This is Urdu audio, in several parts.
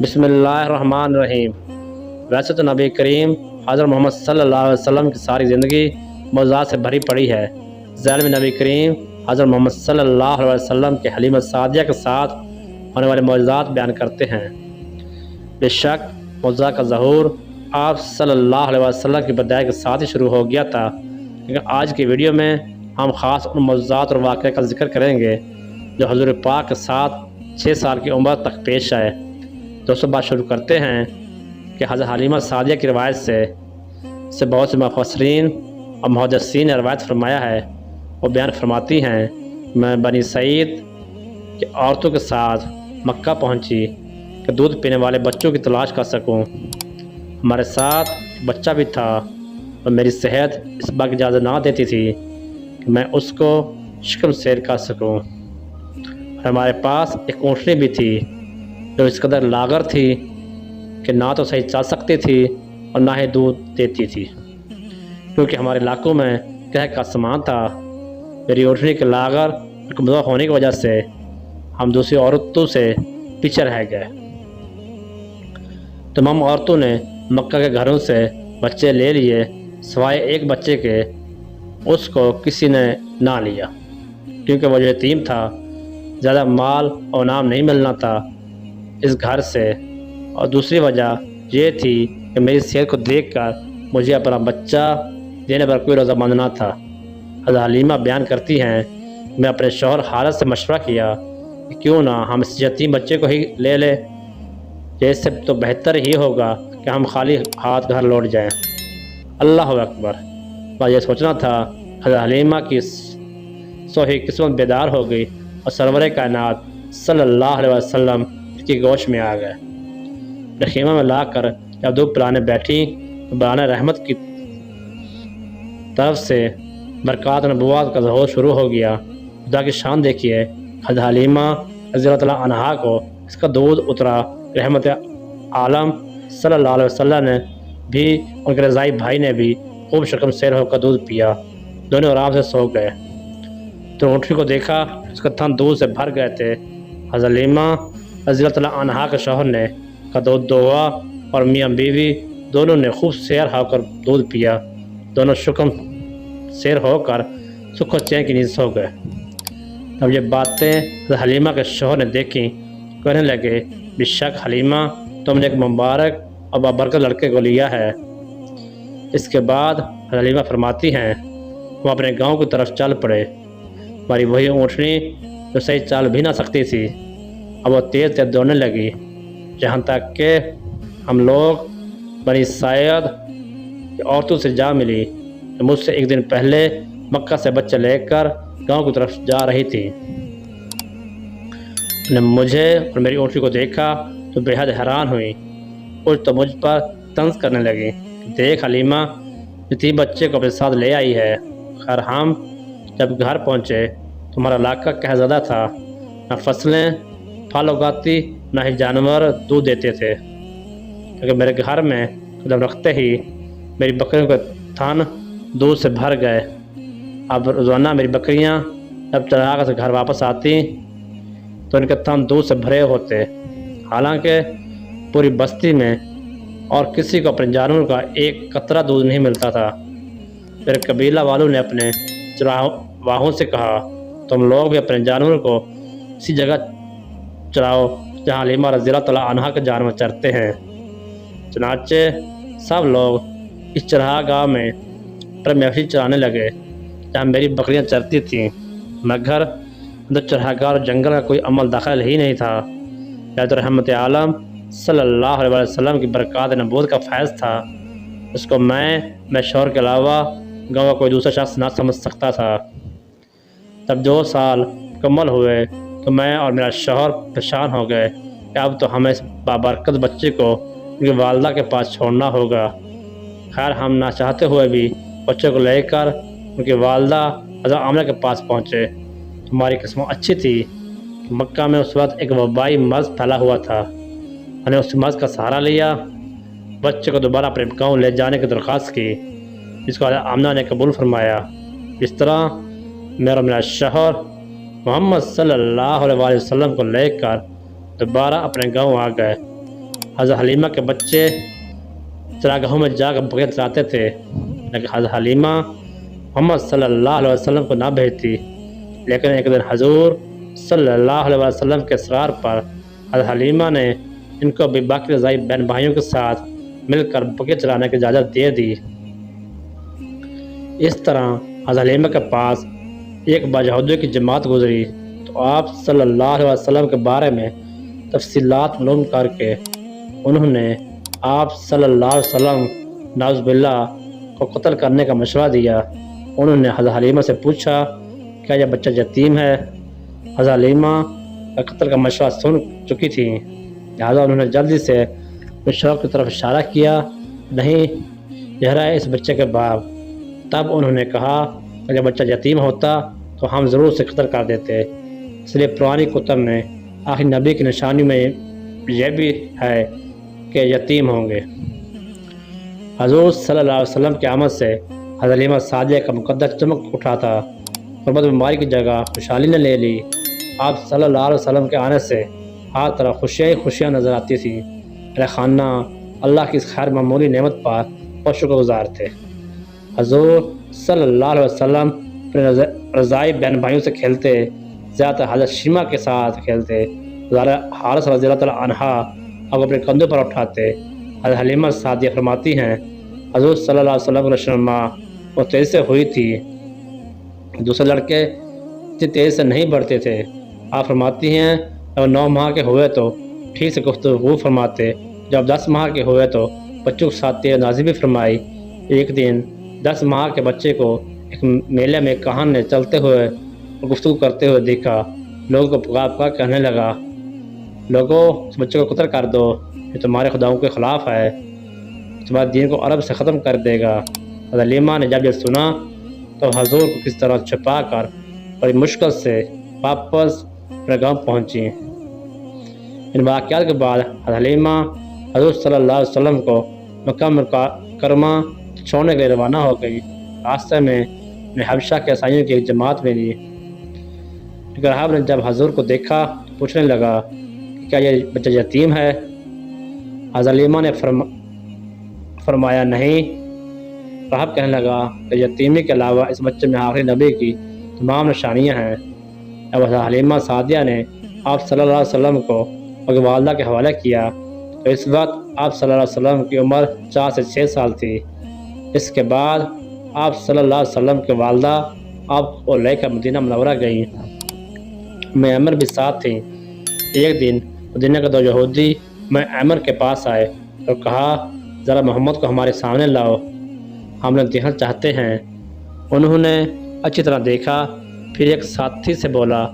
بسم اللہ الرحمن الرحیم۔ ویسے تو نبی کریم حضرت محمد صلی اللہ علیہ وسلم کی ساری زندگی معجزات سے بھری پڑی ہے۔ ذیل میں نبی کریم حضرت محمد صلی اللہ علیہ وسلم کے حلیمہ سعدیہ کے ساتھ ہونے والے معجزات بیان کرتے ہیں۔ بے شک معجزہ کا ظہور آپ صلی اللہ علیہ وسلم کی پیدائش کے ساتھ ہی شروع ہو گیا تھا، لیکن آج کی ویڈیو میں ہم خاص ان معجزات اور واقعے کا ذکر کریں گے جو حضور پاک کے ساتھ 6 سال کی عمر تک پیش آئے۔ دوستوں، بات شروع کرتے ہیں کہ حضرت حلیمہ سعدیہ کی روایت سے بہت سے مفسرین اور محدثین نے روایت فرمایا ہے۔ وہ بیان فرماتی ہیں، میں بنی سعید کی عورتوں کے ساتھ مکہ پہنچی کہ دودھ پینے والے بچوں کی تلاش کر سکوں۔ ہمارے ساتھ بچہ بھی تھا اور میری صحت اس بات کی اجازت نہ دیتی تھی کہ میں اس کو شکم سیر کر سکوں۔ اور ہمارے پاس ایک اونٹنی بھی تھی جو اس قدر لاغر تھی کہ نہ تو صحیح چل سکتی تھی اور نہ ہی دودھ دیتی تھی، کیونکہ ہمارے علاقوں میں قحط کا سامان تھا۔ میری اونٹنی کے لاغر اور کمزور ہونے کی وجہ سے ہم دوسری عورتوں سے پیچھے رہ گئے۔ تمام عورتوں نے مکہ کے گھروں سے بچے لے لیے، سوائے ایک بچے کے۔ اس کو کسی نے نہ لیا کیونکہ وہ جو یتیم تھا، زیادہ مال اور انعام نہیں ملنا تھا اس گھر سے، اور دوسری وجہ یہ تھی کہ میری صحت کو دیکھ کر مجھے اپنا بچہ دینے پر کوئی رضامند نہ تھا۔ حضرت حلیمہ بیان کرتی ہیں، میں اپنے شوہر حارث سے مشورہ کیا کہ کیوں نہ ہم اس یتیم بچے کو ہی لے لیں، اس سے تو بہتر ہی ہوگا کہ ہم خالی ہاتھ گھر لوٹ جائیں۔ اللہ اکبر! میں یہ سوچنا تھا، حضرت حلیمہ کی صحیح قسمت بیدار ہو گئی اور سرور کائنات صلی اللہ علیہ وسلم کی گوش میں آ گئے۔ خیمہ میں لا کر جب دودھ پلانے بیٹھی تو برہان رحمت کی طرف سے برکات نبوت کا ظہور شروع ہو گیا۔ خدا کی شان دیکھیے، حضرت حلیمہ رضی اللہ تعالیٰ عنہا کو اس کا دودھ اترا۔ رحمت عالم صلی اللہ علیہ وسلم نے بھی، ان کے رضائی بھائی نے بھی خوب شکم سیر ہو کر دودھ پیا۔ دونوں آرام سے سو گئے تو اونٹنی کو دیکھا، اس کا تھن دودھ سے بھر گئے تھے۔ حضرت حلیمہ رضی اللہ تعالیٰ عنہا کے شوہر نے کا دودھ دوا اور میاں بیوی دونوں نے خوب سیر ہو کر دودھ پیا۔ دونوں شکم سیر ہو کر سکھ و چین کی نیند سو گئے۔ اب یہ باتیں حضرت حلیمہ کے شوہر نے دیکھیں، کہنے لگے، بے شک حلیمہ، تم نے ایک مبارک اور بابرکت لڑکے کو لیا ہے۔ اس کے بعد حضرت حلیمہ فرماتی ہیں، وہ اپنے گاؤں کی طرف چل پڑے۔ ہماری وہی اونٹنی جو صحیح چل بھی نہ سکتی تھی، اب وہ تیز تیز دوڑنے لگی، جہاں تک کہ ہم لوگ بنی سعید کی عورتوں سے جا ملی جو مجھ سے ایک دن پہلے مکہ سے بچے لے کر گاؤں کی طرف جا رہی تھی۔ انہوں نے مجھے اور میری اونٹنی کو دیکھا تو بے حد حیران ہوئی، کچھ تو مجھ پر طنز کرنے لگی، دیکھ حلیمہ، یتیم بچے کو اپنے ساتھ لے آئی ہے۔ خیر ہم جب گھر پہنچے تو ہمارا علاقہ قحط زدہ تھا، نہ فصلیں پھل اگاتی نہ ہی جانور دودھ دیتے تھے، کیونکہ میرے گھر میں قدم رکھتے ہی میری بکریوں کے تھن دودھ سے بھر گئے۔ اب روزانہ میری بکریاں جب چراغ سے گھر واپس آتی تو ان کے تھن دودھ سے بھرے ہوتے، حالانکہ پوری بستی میں اور کسی کو اپنے جانور کا ایک قطرہ دودھ نہیں ملتا تھا۔ میرے قبیلہ والوں نے اپنے چراواہوں سے کہا، تم لوگ بھی اپنے جانور کو اسی جگہ چراؤ جہاں حلیمہ رضی اللہ تعالیٰ عنہا کے جانور چرتے ہیں۔ چنانچہ سب لوگ اس چراہ گاہ میں پر مویشی چرانے لگے جہاں میری بکریاں چرتی تھیں، مگر اندر چراہ گاہ اور جنگل کا کوئی عمل داخل ہی نہیں تھا۔ یا تو رحمت عالم صلی اللہ علیہ وسلم کی برکات نبوت کا فیض تھا، اس کو میں شوہر کے علاوہ گاؤں کا کوئی دوسرا شخص نہ سمجھ سکتا تھا۔ جب 2 سال مکمل ہوئے تو میں اور میرا شوہر پریشان ہو گئے کہ اب تو ہمیں اس بابرکت بچے کو ان کی والدہ کے پاس چھوڑنا ہوگا۔ خیر ہم نہ چاہتے ہوئے بھی بچے کو لے کر ان کی والدہ حضرت آمنہ کے پاس پہنچے۔ ہماری قسمت اچھی تھی کہ مکہ میں اس وقت ایک وبائی مرض پھیلا ہوا تھا۔ ہم نے اس مرض کا سہارا لیا، بچے کو دوبارہ اپنے گاؤں لے جانے کی درخواست کی، جس کو حضرت آمنہ نے قبول فرمایا۔ اس طرح میرا شوہر محمد صلی اللہ علیہ وسلم کو لے کر دوبارہ اپنے گاؤں آ گئے حضرت حلیمہ کے بچے چراگاہوں میں جا کر بکریاں چراتے تھے، لیکن حضرت حلیمہ محمد صلی اللہ علیہ وسلم کو نہ بھیجتی۔ لیکن ایک دن حضور صلی اللہ علیہ وسلم کے اصرار پر حضرت حلیمہ نے ان کو بھی باقی رضائی بہن بھائیوں کے ساتھ مل کر بکریاں چرانے کی اجازت دے دی۔ اس طرح حضرت حلیمہ کے پاس ایک باجہودیوں کی جماعت گزری تو آپ صلی اللہ علیہ وسلم کے بارے میں تفصیلات معلوم کر کے انہوں نے آپ صلی اللہ علیہ وسلم نعوذ باللہ کو قتل کرنے کا مشورہ دیا۔ انہوں نے حضرت حلیمہ سے پوچھا کیا یہ بچہ یتیم ہے؟ حضرت حلیمہ کا قتل کا مشورہ سن چکی تھی، لہٰذا انہوں نے جلدی سے مشرق کی طرف اشارہ کیا، نہیں یہ ہے اس بچے کے باپ۔ تب انہوں نے کہا اگر بچہ یتیم ہوتا تو ہم ضرور سے قتل کر دیتے، اس لیے پرانی کتب میں آخری نبی کی نشانی میں یہ بھی ہے کہ یتیم ہوں گے۔ حضور صلی اللہ علیہ وسلم کی آمد سے حضرت حلیمہ سعدیہ کا مقدس چمک اٹھا تھا، غربت بیماری کی جگہ خوشحالی نے لے لی۔ آپ صلی اللہ علیہ وسلم کے آنے سے ہر طرف خوشیاں ہی خوشیاں نظر آتی تھیں۔ اہل خانہ اللہ کی اس خیر معمولی نعمت پر بہت شکر گزار تھے۔ حضور صلی اللہ علیہ وسلم اپنے رضائی بہن بھائیوں سے کھیلتے، زیادہ حضرت شیمہ کے ساتھ کھیلتے، حارث رضی اللہ تعالیٰ عنہ اب اپنے کندھوں پر اٹھاتے۔ حضرت حلیمہ سعدیہ فرماتی ہیں حضور صلی اللہ علیہ وسلم کی رشنما وہ تیزی سے ہوئی تھی، دوسرے لڑکے اتنی تیزی سے نہیں بڑھتے تھے۔ آپ فرماتی ہیں جب 9 ماہ کے ہوئے تو ٹھیک سے گفتگو فرماتے، جب 10 ماہ کے ہوئے تو بچوں کے ساتھ تیر اندازی بھی فرمائی۔ ایک دن 10 ماہ کے بچے کو ایک میلے میں کہان نے چلتے ہوئے اور گفتگو کرتے ہوئے دیکھا، لوگوں کو پکار کہنے لگا لوگوں اس بچے کو قتل کر دو، یہ تمہارے خداؤں کے خلاف ہے، تمہارے دین کو عرب سے ختم کر دے گا۔ حضرت حلیمہ نے جب یہ سنا تو حضور کو کس طرح چھپا کر بڑی مشکل سے واپس اپنے گاؤں پہنچی۔ ان واقعات کے بعد حضرت حلیمہ حضور صلی اللہ علیہ وسلم کو مکہ مکرمہ چھوڑنے کے لیے روانہ ہو گئی۔ راستے میں انہیں حبشہ کے عیسائیوں کی ایک جماعت ملی۔ راہب نے جب حضور کو دیکھا تو پوچھنے لگا کہ کیا یہ بچہ یتیم ہے؟ حضرت حلیمہ نے فرمایا نہیں۔ راہب کہنے لگا کہ یتیمی کے علاوہ اس بچے میں آخری نبی کی تمام نشانیاں ہیں۔ جب حضرت حلیمہ سعدیہ نے آپ صلی اللہ علیہ وسلم کو اپنی والدہ کے حوالے کیا تو اس وقت آپ صلی اللہ علیہ وسلم کی عمر 4 سے 6 سال تھی۔ اس کے بعد آپ صلی اللہ علیہ وسلم کے والدہ آپ کو لے کر مدینہ منورہ گئیں۔ عمر بھی ساتھ تھیں۔ ایک دن مدینہ کے 2 یہودی عمر کے پاس آئے اور کہا ذرا محمد کو ہمارے سامنے لاؤ، ہم لوگ دیکھنا چاہتے ہیں۔ انہوں نے اچھی طرح دیکھا، پھر ایک ساتھی سے بولا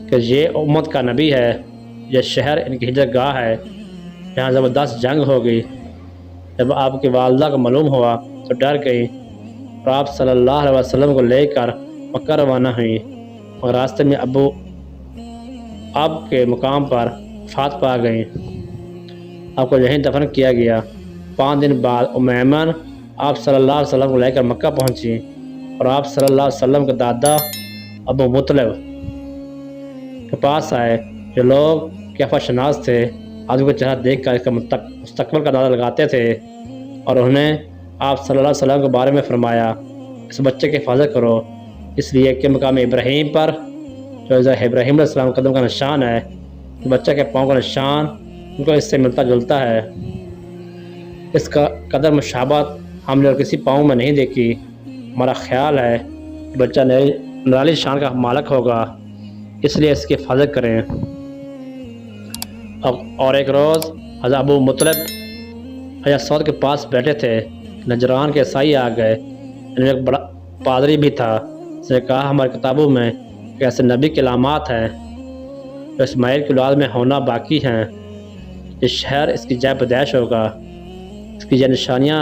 کہ یہ امت کا نبی ہے، یہ شہر ان کی ہجرت گاہ ہے، یہاں زبردست جنگ ہو گئی۔ جب آپ کی والدہ کو معلوم ہوا تو ڈر گئی اور آپ صلی اللہ علیہ وسلم کو لے کر مکہ روانہ ہوئی، اور راستے میں آپ کے مقام پر وفات پا گئیں۔ آپ کو یہیں دفن کیا گیا۔ 5 دن بعد ایمن آپ صلی اللہ علیہ وسلم کو لے کر مکہ پہنچی اور آپ صلی اللہ علیہ وسلم کے دادا ابو مطلب کے پاس آئے۔ جو لوگ قیافہ شناس تھے آدمی کا چہرہ دیکھ کر اس کا مستقبل کا اندازہ لگاتے تھے، اور انہوں نے آپ صلی اللہ علیہ وسلم کے بارے میں فرمایا اس بچے کی حفاظت کرو، اس لیے کہ مقام ابراہیم پر جو ابراہیم علیہ السلام قدم کا نشان ہے، بچہ کے پاؤں کا نشان ان کو اس سے ملتا جلتا ہے۔ اس کا قدر مشابہت ہم نے اور کسی پاؤں میں نہیں دیکھی۔ ہمارا خیال ہے کہ بچہ نرالی شان کا مالک ہوگا، اس لیے اس کی حفاظت کریں۔ اور ایک روز حضرت ابو مطلب حضرت سعود کے پاس بیٹھے تھے، نجران کے عیسائی آ گئے۔ ان میں ایک بڑا پادری بھی تھا، اس نے کہا ہماری کتابوں میں ایسے نبی کی علامات ہیں جو اسماعیل کی اولاد میں ہونا باقی ہیں، یہ شہر اس کی جائے پیدائش ہوگا، اس کی یہ نشانیاں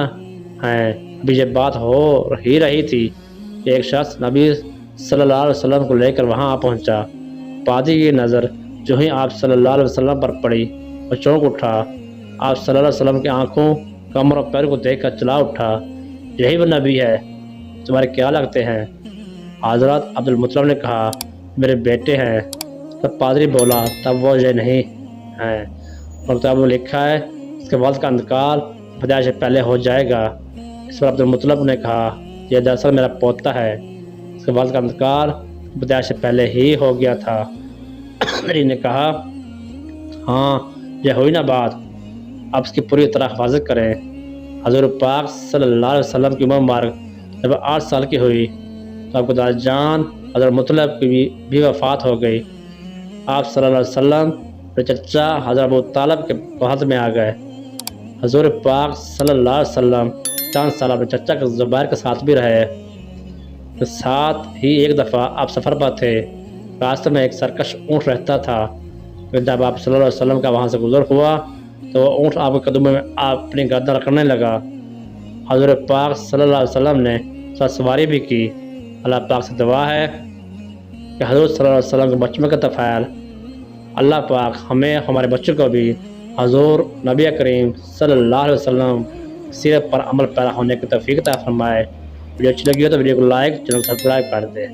ہیں۔ ابھی یہ بات ہو ہی رہی تھی کہ ایک شخص نبی صلی اللہ علیہ وسلم کو لے کر وہاں آ پہنچا۔ پادری کی نظر جو ہی آپ صلی اللہ علیہ وسلم پر پڑی اور چونک اٹھا۔ آپ صلی اللہ علیہ وسلم کی آنکھوں، کمر اور پیر کو دیکھ کر چلا اٹھا، یہی وہ نبی ہے، تمہارے کیا لگتے ہیں؟ حضرت عبد المطلب نے کہا میرے بیٹے ہیں۔ تب پادری بولا تب وہ یہ نہیں ہیں، اور کتاب میں لکھا ہے اس کے والد کا انتقال پیدائش سے پہلے ہو جائے گا۔ اس پر عبدالمطلب نے کہا یہ دراصل میرا پوتا ہے، اس کے والد کا انتقال پیدائش سے پہلے ہی ہو گیا تھا۔ میری نے کہا ہاں یہ ہوئی نا بات، آپ اس کی پوری طرح حفاظت کریں۔ حضور پاک صلی اللہ علیہ وسلم کی عمر مبارک جب 8 سال کی ہوئی تو آپ کو دادا جان حضرت مطلب کی بھی وفات ہو گئی۔ آپ صلی اللہ علیہ وسلم اپنے چچا حضرت ابو طالب کے بہت میں آ گئے۔ حضور پاک صلی اللہ علیہ وسلم چند سال اپنے چچا کے زبیر کے ساتھ بھی رہے۔ ساتھ ہی ایک دفعہ آپ سفر پر تھے، راستے میں ایک سرکش اونٹ رہتا تھا۔ جب آپ صلی اللہ علیہ وسلم کا وہاں سے گزر ہوا تو وہ اونٹ آپ کے قدموں میں اپنی گردن رکھنے لگا۔ حضور پاک صلی اللہ علیہ وسلم نے سواری بھی کی۔ اللہ پاک سے دعا ہے کہ حضور صلی اللہ علیہ وسلم کے بچپن کا تفعیل اللہ پاک ہمیں ہمارے بچوں کو بھی حضور نبی کریم صلی اللہ علیہ وسلم سیرت پر عمل پیرا ہونے کی توفیق عطا فرمائے۔ ویڈیو اچھی لگی ہو تو ویڈیو کو لائک، چینل کو سبسکرائب کر دے۔